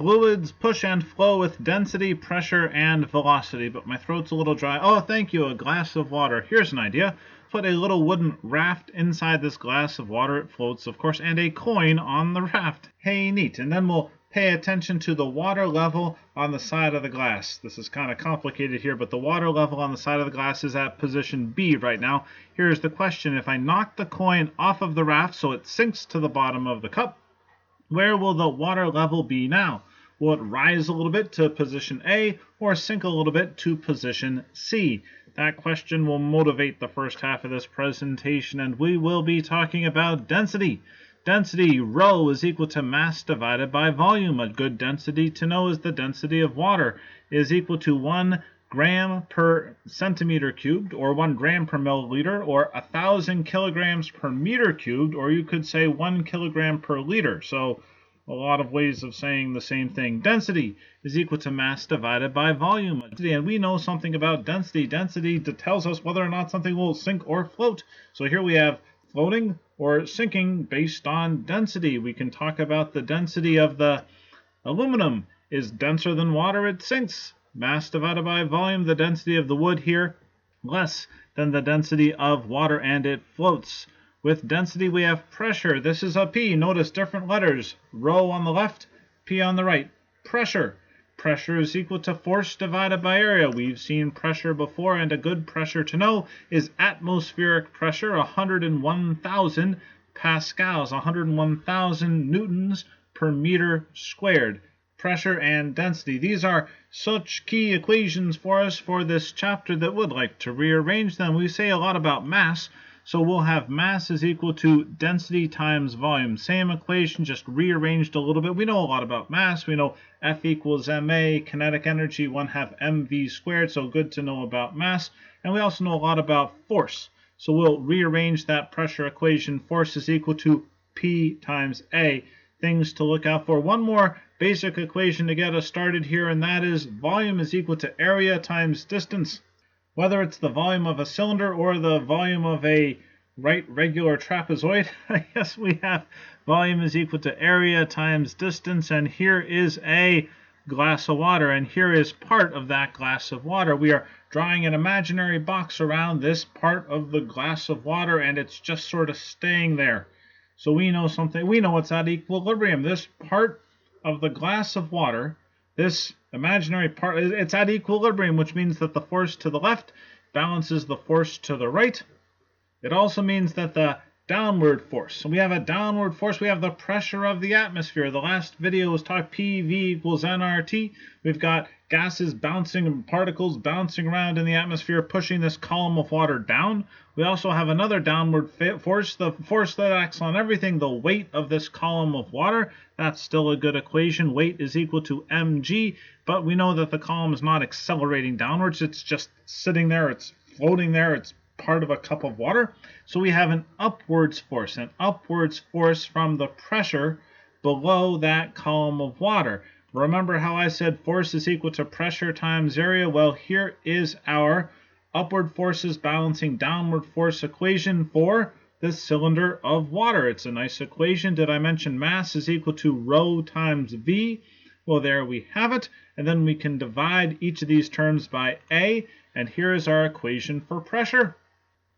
Fluids push and flow with density, pressure, and velocity. But my throat's a little dry. Oh, thank you, a glass of water. Here's an idea. Put a little wooden raft inside this glass of water. It floats, of course, and a coin on the raft. Hey, neat. And then we'll pay attention to the water level on the side of the glass. This is kind of complicated here, but the water level on the side of the glass is at position B right now. Here's the question. If I knock the coin off of the raft so it sinks to the bottom of the cup, where will the water level be now? Will it rise a little bit to position A or sink a little bit to position C? That question will motivate the first half of this presentation, and we will be talking about density. Density, rho, is equal to mass divided by volume. A good density to know is the density of water is equal to 1 gram per centimeter cubed, or 1 gram per milliliter, or 1,000 kilograms per meter cubed, or you could say 1 kilogram per liter. So a lot of ways of saying the same thing. Density is equal to mass divided by volume. And we know something about density. Density tells us whether or not something will sink or float. So here we have floating or sinking based on density. We can talk about the density of the aluminum is denser than water, it sinks. Mass divided by volume, the density of the wood here, less than the density of water, and it floats. With density, we have pressure. This is a P. Notice different letters. Rho on the left, P on the right. Pressure. Pressure is equal to force divided by area. We've seen pressure before, and a good pressure to know is atmospheric pressure, 101,000 pascals, 101,000 newtons per meter squared. Pressure and density. These are such key equations for us for this chapter that would like to rearrange them. We say a lot about mass, so we'll have mass is equal to density times volume. Same equation, just rearranged a little bit. We know a lot about mass. We know F equals ma, kinetic energy, 1/2 mv squared, so good to know about mass. And we also know a lot about force. So we'll rearrange that pressure equation. Force is equal to P times A. Things to look out for. One more basic equation to get us started here, and that is volume is equal to area times distance. Whether it's the volume of a cylinder or the volume of a right regular trapezoid, I guess we have volume is equal to area times distance, and here is a glass of water, and here is part of that glass of water. We are drawing an imaginary box around this part of the glass of water, and it's just sort of staying there. So we know something. We know it's at equilibrium. This part of the glass of water, this imaginary part, it's at equilibrium, which means that the force to the left balances the force to the right. It also means that the downward force. So we have a downward force. We have the pressure of the atmosphere. The last video was talked PV equals nRT. We've got gases bouncing, particles bouncing around in the atmosphere, pushing this column of water down. We also have another downward force, the force that acts on everything, the weight of this column of water. That's still a good equation. Weight is equal to mg, but we know that the column is not accelerating downwards. It's just sitting there. It's floating there. It's part of a cup of water. So we have an upwards force from the pressure below that column of water. Remember how I said force is equal to pressure times area? Well, here is our upward forces balancing downward force equation for this cylinder of water. It's a nice equation. Did I mention mass is equal to rho times V? Well, there we have it. And then we can divide each of these terms by A. And here is our equation for pressure.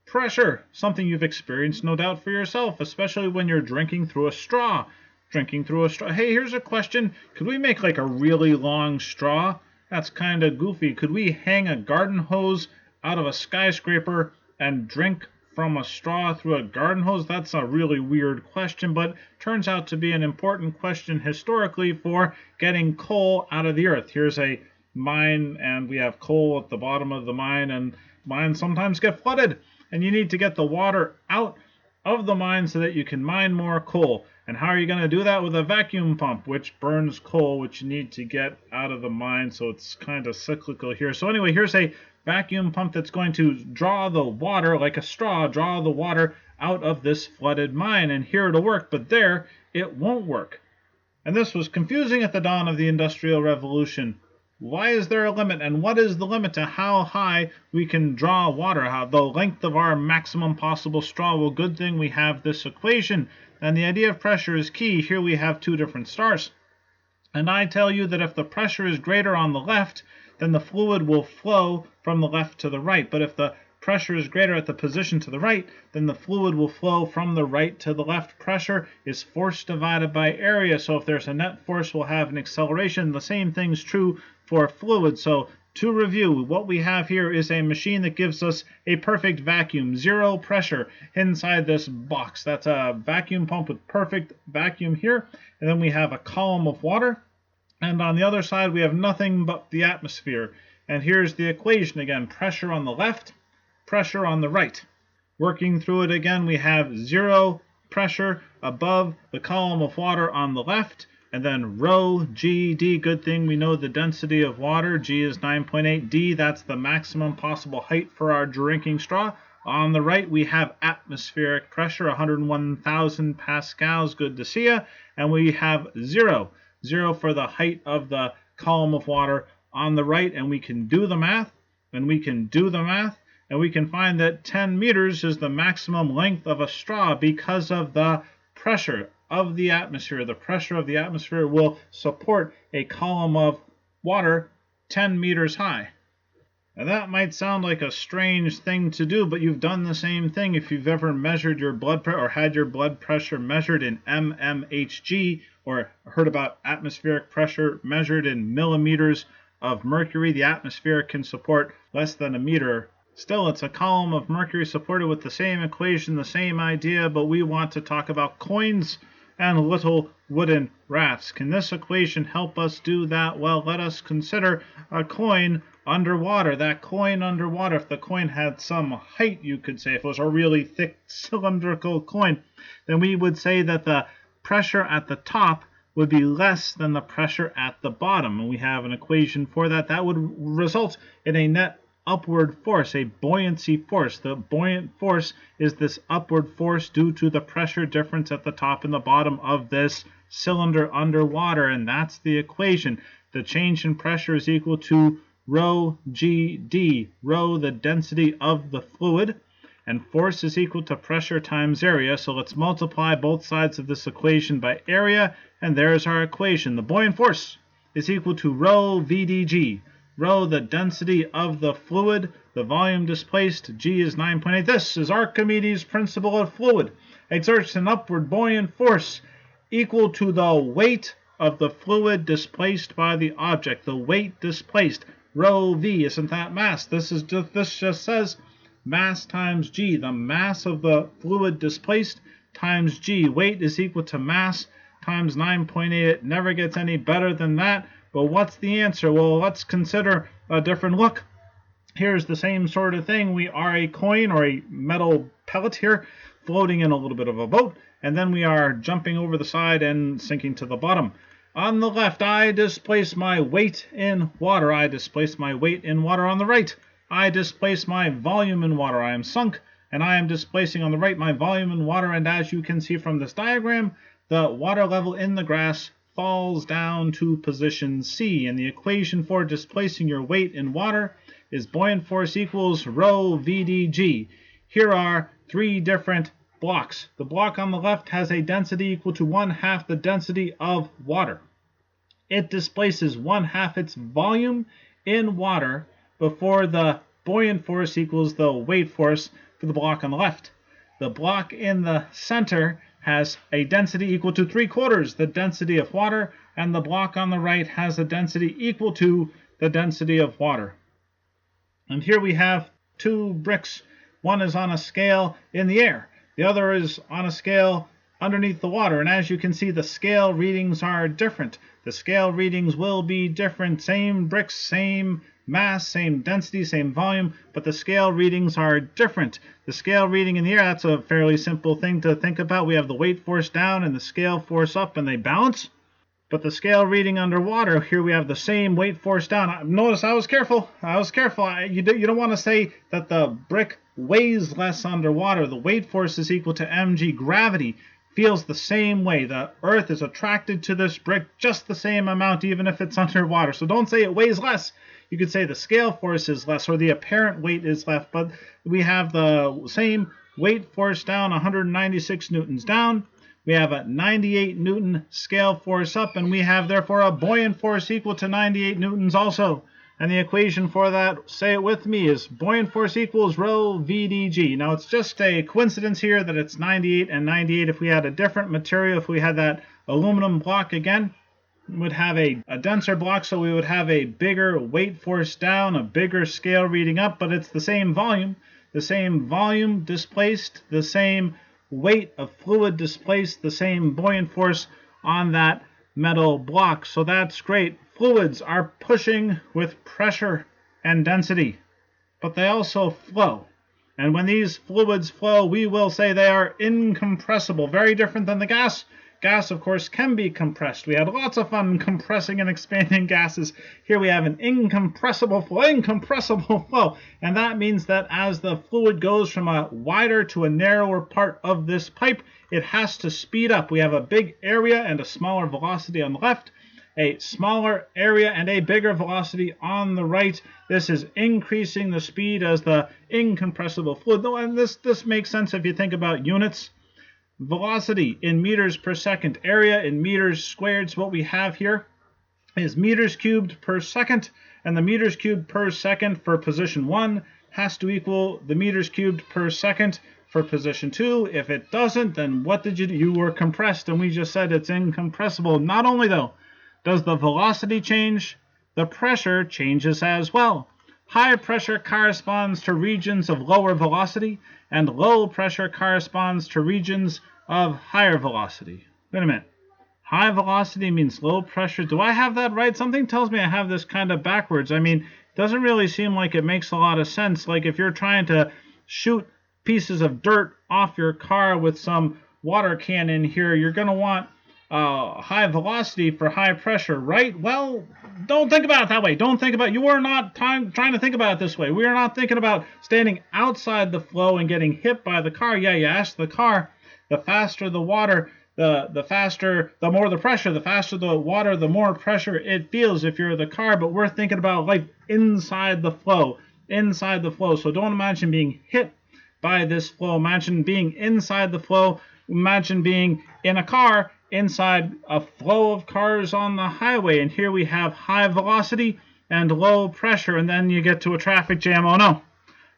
Pressure, something you've experienced no doubt for yourself, especially when you're drinking through a straw. Hey, here's a question. Could we make like a really long straw? That's kind of goofy. Could we hang a garden hose out of a skyscraper and drink from a straw through a garden hose? That's a really weird question, but turns out to be an important question historically for getting coal out of the earth. Here's a mine, and we have coal at the bottom of the mine, and mines sometimes get flooded. And you need to get the water out of the mine so that you can mine more coal. And how are you going to do that? With a vacuum pump, which burns coal, which you need to get out of the mine. So it's kind of cyclical here. So anyway, here's a vacuum pump that's going to draw the water, like a straw, draw the water out of this flooded mine. And here it'll work, but there it won't work. And this was confusing at the dawn of the Industrial Revolution. Why is there a limit, and what is the limit to how high we can draw water? How the length of our maximum possible straw? Well, good thing we have this equation, and the idea of pressure is key. Here we have two different stars. And I tell you that if the pressure is greater on the left, then the fluid will flow from the left to the right. But if the pressure is greater at the position to the right, then the fluid will flow from the right to the left. Pressure is force divided by area. So if there's a net force, we'll have an acceleration. The same thing's true for fluid. So to review, what we have here is a machine that gives us a perfect vacuum, zero pressure inside this box. That's a vacuum pump with perfect vacuum here. And then we have a column of water. And on the other side, we have nothing but the atmosphere. And here's the equation again, pressure on the left, pressure on the right. Working through it again, we have zero pressure above the column of water on the left. And then rho g d, good thing we know the density of water. G is 9.8 d, that's the maximum possible height for our drinking straw. On the right, we have atmospheric pressure, 101,000 pascals, good to see ya. And we have zero for the height of the column of water on the right. And we can do the math, and we can find that 10 meters is the maximum length of a straw because of the pressure of the atmosphere. The pressure of the atmosphere will support a column of water 10 meters high. Now that might sound like a strange thing to do, but you've done the same thing if you've ever measured your blood pressure or had your blood pressure measured in mmHg, or heard about atmospheric pressure measured in millimeters of mercury. The atmosphere can support less than a meter. Still, it's a column of mercury supported with the same equation, the same idea, but we want to talk about coins and little wooden rafts. Can this equation help us do that? Well, let us consider a coin underwater. That coin underwater, if the coin had some height, you could say, if it was a really thick cylindrical coin, then we would say that the pressure at the top would be less than the pressure at the bottom. And we have an equation for that. That would result in a net upward force, a buoyancy force. The buoyant force is this upward force due to the pressure difference at the top and the bottom of this cylinder underwater, and that's the equation. The change in pressure is equal to rho g d, rho the density of the fluid, and force is equal to pressure times area. So let's multiply both sides of this equation by area, and there's our equation. The buoyant force is equal to rho vdg. Rho, the density of the fluid, the volume displaced, g is 9.8. This is Archimedes' principle of fluid. Exerts an upward buoyant force equal to the weight of the fluid displaced by the object. The weight displaced, rho v, isn't that mass? This just says mass times g. The mass of the fluid displaced times g. Weight is equal to mass times 9.8. It never gets any better than that. But what's the answer? Well, let's consider a different look. Here's the same sort of thing. We are a coin or a metal pellet here floating in a little bit of a boat, and then we are jumping over the side and sinking to the bottom. On the left, I displace my weight in water. I displace my weight in water. On the right, I displace my volume in water. I am sunk, and I am displacing on the right my volume in water. And as you can see from this diagram, the water level in the grass falls down to position C, and the equation for displacing your weight in water is buoyant force equals rho vdg. Here are three different blocks. The block on the left has a density equal to 1/2 the density of water. It displaces 1/2 its volume in water before the buoyant force equals the weight force for the block on the left. The block in the center has a density equal to 3/4 the density of water, and the block on the right has a density equal to the density of water. And here we have two bricks. One is on a scale in the air. The other is on a scale underneath the water. And as you can see, the scale readings are different. The scale readings will be different. Same bricks, same mass, same density, same volume, but the scale readings are different. The scale reading in the air, that's a fairly simple thing to think about. We have the weight force down and the scale force up, and they balance. But the scale reading underwater, here we have the same weight force down. Notice I was careful. You don't want to say that the brick weighs less underwater. The weight force is equal to mg. Gravity feels the same way. The earth is attracted to this brick just the same amount, even if it's underwater. So don't say it weighs less. You could say the scale force is less, or the apparent weight is less, but we have the same weight force down, 196 newtons down. We have a 98 Newton scale force up, and we have therefore a buoyant force equal to 98 newtons also. And the equation for that, say it with me, is buoyant force equals rho VdG. Now it's just a coincidence here that it's 98 and 98. If we had a different material, if we had that aluminum block again, we would have a denser block, so we would have a bigger weight force down, a bigger scale reading up, but it's the same volume displaced, the same weight of fluid displaced, the same buoyant force on that metal block. So that's great. Fluids are pushing with pressure and density, but they also flow. And when these fluids flow, we will say they are incompressible, very different than the gas. Gas, of course, can be compressed. We had lots of fun compressing and expanding gases. Here we have an incompressible flow. And that means that as the fluid goes from a wider to a narrower part of this pipe, it has to speed up. We have a big area and a smaller velocity on the left, a smaller area and a bigger velocity on the right. This is increasing the speed as the incompressible fluid. And this makes sense if you think about units. Velocity in meters per second, area in meters squared. So what we have here is meters cubed per second, and the meters cubed per second for position 1 has to equal the meters cubed per second for position 2. If it doesn't, then what did you do? You were compressed, and we just said it's incompressible. Not only, though, does the velocity change, the pressure changes as well. High pressure corresponds to regions of lower velocity, and low pressure corresponds to regions of higher velocity. Wait a minute. High velocity means low pressure. Do I have that right? Something tells me I have this kind of backwards. I mean, it doesn't really seem like it makes a lot of sense. Like if you're trying to shoot pieces of dirt off your car with some water cannon here, you're going to want high velocity for high pressure, right? Well, don't think about it that way. Don't think about it. You are not trying to think about it this way. We are not thinking about standing outside the flow and getting hit by the car. Yeah, you ask the car, the faster the water, the faster, the more the pressure, the faster the water, the more pressure it feels if you're the car. But we're thinking about life inside the flow, So don't imagine being hit by this flow. Imagine being inside the flow. Imagine being in a car inside a flow of cars on the highway. And here we have high velocity and low pressure. And then you get to a traffic jam. Oh no.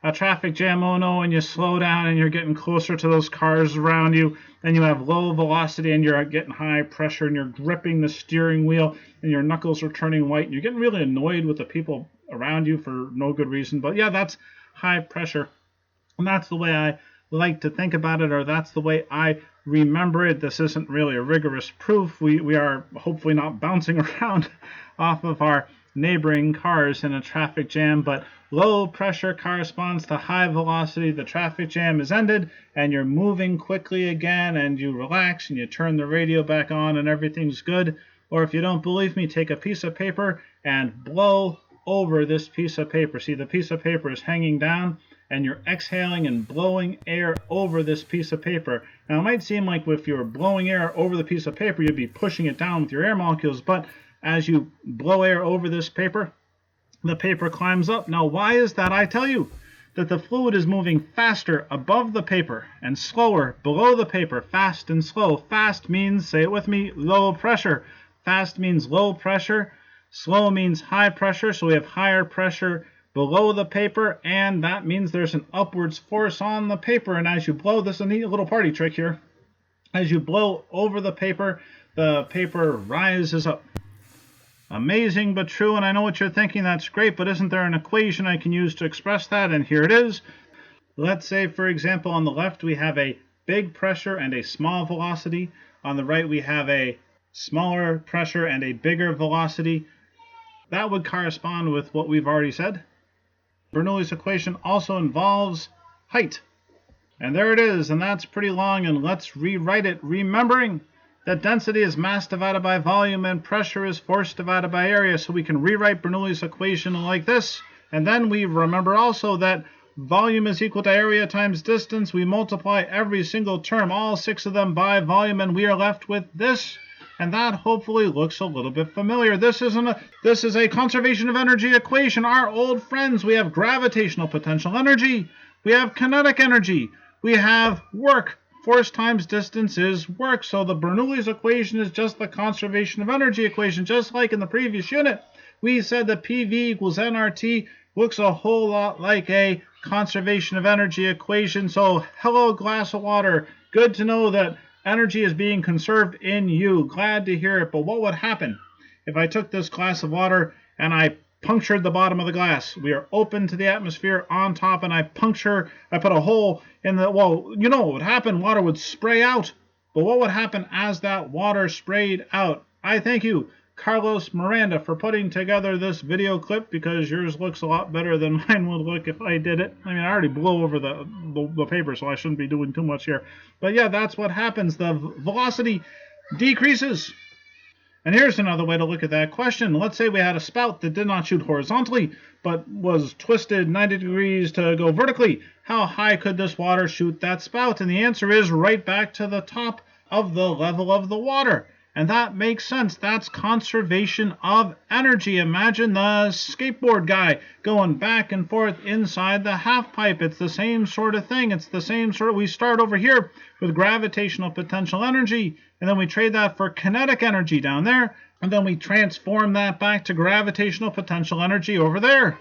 A traffic jam, oh no, and you slow down and you're getting closer to those cars around you. Then you have low velocity and you're getting high pressure and you're gripping the steering wheel and your knuckles are turning white and you're getting really annoyed with the people around you for no good reason. But yeah, that's high pressure. And that's the way I like to think about it, or that's the way I remember it. This isn't really a rigorous proof. We are hopefully not bouncing around off of our neighboring cars in a traffic jam, but low pressure corresponds to high velocity. The traffic jam is ended and you're moving quickly again and you relax and you turn the radio back on and everything's good. Or if you don't believe me, take a piece of paper and blow over this piece of paper. See, the piece of paper is hanging down and you're exhaling and blowing air over this piece of paper. Now, it might seem like if you were blowing air over the piece of paper, you'd be pushing it down with your air molecules, but as you blow air over this paper, the paper climbs up. Now, why is that? I tell you that the fluid is moving faster above the paper and slower below the paper, fast and slow. Fast means, say it with me, low pressure. Fast means low pressure. Slow means high pressure, so we have higher pressure below the paper, and that means there's an upwards force on the paper. And as you blow, this is a neat little party trick here. As you blow over the paper rises up. Amazing but true, and I know what you're thinking, that's great, but isn't there an equation I can use to express that? And here it is. Let's say, for example, on the left we have a big pressure and a small velocity. On the right we have a smaller pressure and a bigger velocity. That would correspond with what we've already said. Bernoulli's equation also involves height. And there it is, and that's pretty long, and let's rewrite it, remembering that density is mass divided by volume and pressure is force divided by area. So we can rewrite Bernoulli's equation like this. And then we remember also that volume is equal to area times distance. We multiply every single term, all 6 of them, by volume, and we are left with this. And that hopefully looks a little bit familiar. This is a conservation of energy equation. Our old friends, we have gravitational potential energy. We have kinetic energy. We have work. Force times distance is work. So the Bernoulli's equation is just the conservation of energy equation, just like in the previous unit. We said that PV equals nRT looks a whole lot like a conservation of energy equation. So hello, glass of water. Good to know that energy is being conserved in you. Glad to hear it. But what would happen if I took this glass of water and I punctured the bottom of the glass? We are open to the atmosphere on top, and I put a hole in the, well, you know what would happen? Water would spray out. But what would happen as that water sprayed out? I thank you, Carlos Miranda, for putting together this video clip, because yours looks a lot better than mine would look if I did it. I mean, I already blew over the paper, so I shouldn't be doing too much here. But yeah, that's what happens. The velocity decreases. And here's another way to look at that question. Let's say we had a spout that did not shoot horizontally, but was twisted 90 degrees to go vertically. How high could this water shoot that spout? And the answer is right back to the top of the level of the water. And that makes sense. That's conservation of energy. Imagine the skateboard guy going back and forth inside the half pipe. It's the same sort of thing. It's the same sort of, we start over here with gravitational potential energy, and then we trade that for kinetic energy down there, and then we transform that back to gravitational potential energy over there.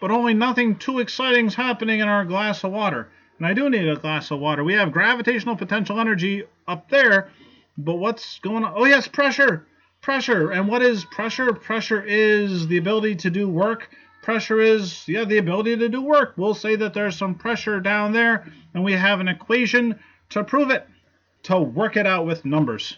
But only nothing too exciting is happening in our glass of water. And I do need a glass of water. We have gravitational potential energy up there, but what's going on? Oh yes, pressure. Pressure. And what is pressure? Pressure is the ability to do work. Pressure is, yeah, the ability to do work. We'll say that there's some pressure down there, and we have an equation to prove it, to work it out with numbers.